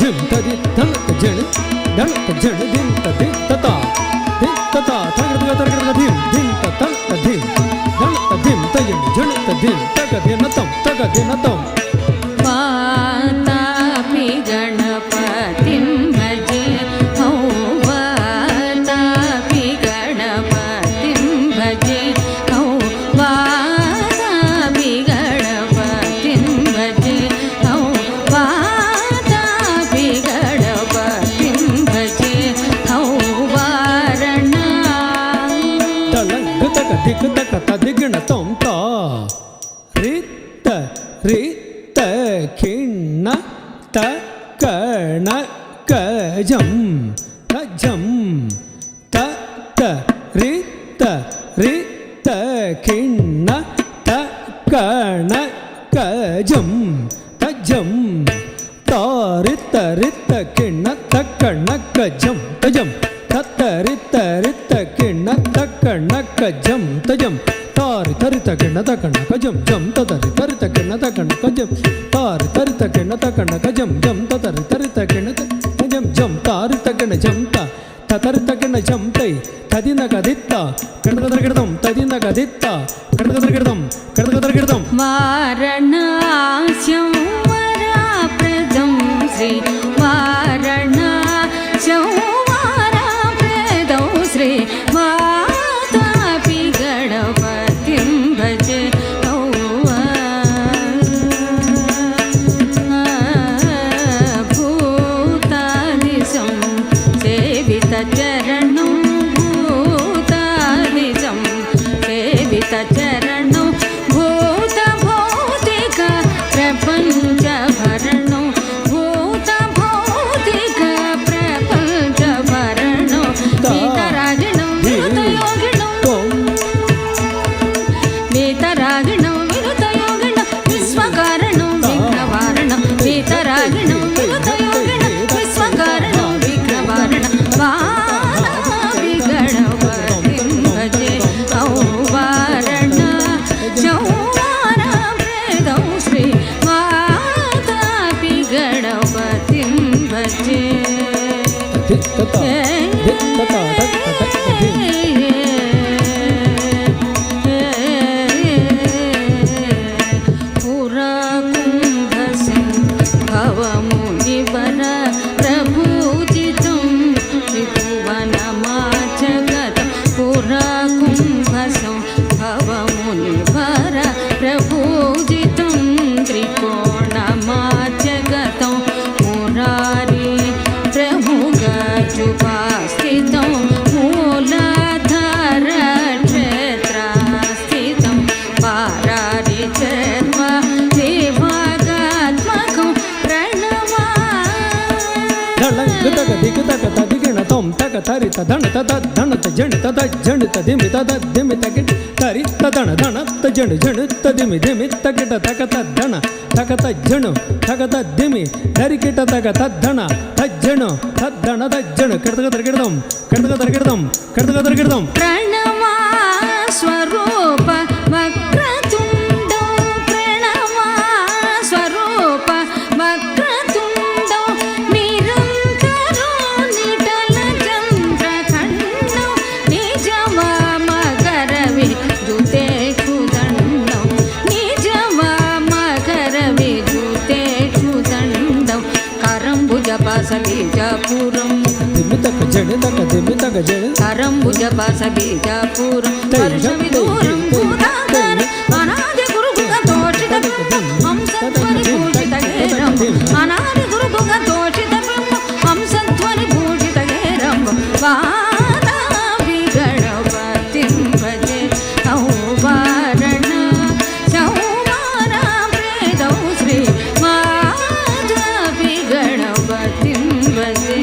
ಧಿಂ ತದಿ ಧಣತ ಜಣ ಧಣತ ಜಣ ಧಿಂ ತದಿ ತತ ತರಗಡ ತರಗಡ ಧಿಂ ಧಿಂ ತತ ಧಿಂ ಧಣತ ಧಿಂ ತಯಂ ಜಣತ ಧಿಂ ತಗದೆ ನತಂ ವಾತಾಪಿ ಗಣಪತಿಂ ಭಜೆ ಹೋ ವಾತಾಪಿ ಗಣಪತಿಂ ಭಜೆ ಹೋ ವಾತಾಪಿ ಗಣಪತಿಂ ಭಜೆ ಹೋ ವಾತಾಪಿ ಗಣಪತಿಂ ಭಜೆ ಹೋ ವಾರಣ ತಲಂಗ ತಕ ದಿಕ್ ತಕ ತದಿಗಣ ತಂ ತಾ ರಿತ್ತ ರಿತ್ತ ಖಿಣ್ಣ ತ ಕಣ ಕಜಂ ಕಜಂ ತ ತ ರಿತ್ತ ರಿತ್ತ ಖಿಣ್ಣ ತ ಕಣ ಕಜಂ ತಜಂ ತಾರಿತ್ತ ರಿತ್ತ ಖಿಣ್ಣ ತ ಕಣ ಕಜಂ ತಜಂ ತತ್ತ ರಿತ್ತ ರಿತ್ತ ಖಿಣ್ಣ ತ ಕಣ ಕಜಂ ತಜಂ ತಾರಿ ತರಿತ ಕಿಣ್ಣ ತಕಣ್ಣ ಕಜಂ ಜಂ ತತರಿ ತರಿತ ಕಿಣ್ಣ ತಕಣ್ಣ ಕಜಂ ತಾರಿ ತರಿತ ಕಿಣ್ಣ ತಕಣ್ಣ ಕಜಂ ಜಂ ತತರಿ ತರಿತ ಕಿಣ್ಣ ಕಜಂ ಜಂ ತಾರಿತ ಕಿಣ್ಣ ಜಂ ತತರಿತ ಕಿಣ್ಣ ಜಂ ತೈ ತದಿನ ಗದಿತ್ತ ಕಡಗದರ ಗಿಡದಂ ತದಿನ ಗದಿತ್ತ ಕಡಗದರ ಗಿಡದಂ ಕಡಗದರ ಗಿಡದಂ ವಾರಣಾಸ್ಯಂ ವರಪ್ರದಂ ಶ್ರೀ ವಾರಣಾಸ್ಯಂ ವರಪ್ರದಂ ಶ್ರೀ ವಾತಾಪಿ ಗಣಪತಿಂ ಭಜೆ ಹೋ ಭೂತಾದಿಶಂ ಸೇವಿತ ಚರಣಂ ಭೂತಾದಿಶಂ ಸೇವಿತ ಚರಣಂ ಭೂತ ಭೌತಿಕ ಪ್ರಪಂಚ ಭರಣಂ ಭೂತ ಭೌತಿಕ ಪ್ರಪಂಚ ಭರಣಂ ಗೀತರಾಗಿಣಂ ವಿರುತಯೋಗಿಣಂ ವೇತರಾಗಿಣಂ ವಿರುತಯೋಗಿಣಂ ವಿಶ್ವಕಾರಣಂ ವಿಘ್ನವಾರಣಂ ವೇತರಾಗಿಣಂ ವಿರುತಯೋಗಿಣಂ ವಿಶ್ವಕಾರಣಂ ವಿಘ್ನವಾರಣಂ ವಾರಾಪಿ ಗಣಪತಿಂ ಭಜೆ ಹೋ ವಾರಣ ಚೌವಾರಪ್ರದಂ ಶ್ರೀ ವಾತಾಪಿ ಗಣಪತಿಂ ಭಜೆ पुराकुम्भसं भवमुनिवर प्रभूजितं त्रिभुवनमाचगतं पुराकुम्भसं भवमुनिवर प्रभूजितं त्रिकोणमाचगतं मुरारी प्रमुखजुपास्थितं मूलाधार क्षेत्रस्थितं पारारि चर्म देवागात्मकं प्रणमा ತಲಂಗ ತಕ ದಿಕ್ ತಕ ತದಿಗಣ ತಂ ತಕ ತರಿ ತದಣ ತದ ಧಣ ತ ಜಣ ತದ ಜಣ ತದಿಮಿ ತದ ದಿಮಿ ತಕಿಟ ತರಿ ತದಣ ಧಣ ತ ಜಣ ಜಣ ತದಿಮಿ ದಿಮಿ ತಕಿಟ ತಕ ತದಣ ತಕ ತ ಜಣ ತಕ ತದಿಮಿ ತರಿ ಕಿಟ ತಕ ತದಣ ತಜ್ಜಣ ತದಣ ತಜ್ಜಣ ಕಡತಕ ತರಗಿಡದಂ ಕಡತಕ ತರಗಿಡದಂ ಕಡತಕ ತರಗಿಡದಂ ಪ್ರಣವಾ ಸ್ವರೂಪ ವಕ್ರತುಂಡಂ ಪ್ರಣವಾ ಸ್ವರೂಪ ವಕ್ರತುಂಡಂ ನಿರಂತರೋ ನಿಟಲ ಚಂದ್ರಖಂಡಂ ನಿಜವ ಮಕರವಿ ಜುತೆ ಕ್ಷುದಂಡಂ ನಿಜವ ಮಕರವಿ ಜುತೆ ಕ್ಷುದಂಡಂ ಕರಂಬುಜ ಬೀಜಪುರಂ ದಿಮಿತಕ ಜಣ ತಕ ದಿಮಿತಕ ಜಣ ಕರಂಬುಜ ಬೀಜಪುರಂ ವರ್ಷವಿದೂರಂ ಭೂತಾಕರ ಅನಾದಿ ಗುರುಗುಗ ತೋಷಿತ ಬ್ರಹ್ಮ ಹಂಸಧ್ವನಿ ಭೂಷಿತ ಗೇರಂ ಅನಾದಿ ಗುರುಗುಗ ತೋಷಿತ ಬ್ರಹ್ಮ ಹಂಸಧ್ವನಿ ಭೂಷಿತ ಗೇರಂ ವಾತಾಪಿ ಗಣಪತಿಂ ಭಜೆ ಹೋ ವಾರಣ ಚೌವಾರಪ್ರದಂ ಶ್ರೀ ವಾತಾಪಿ ಗಣಪತಿಂ ಭಜೆ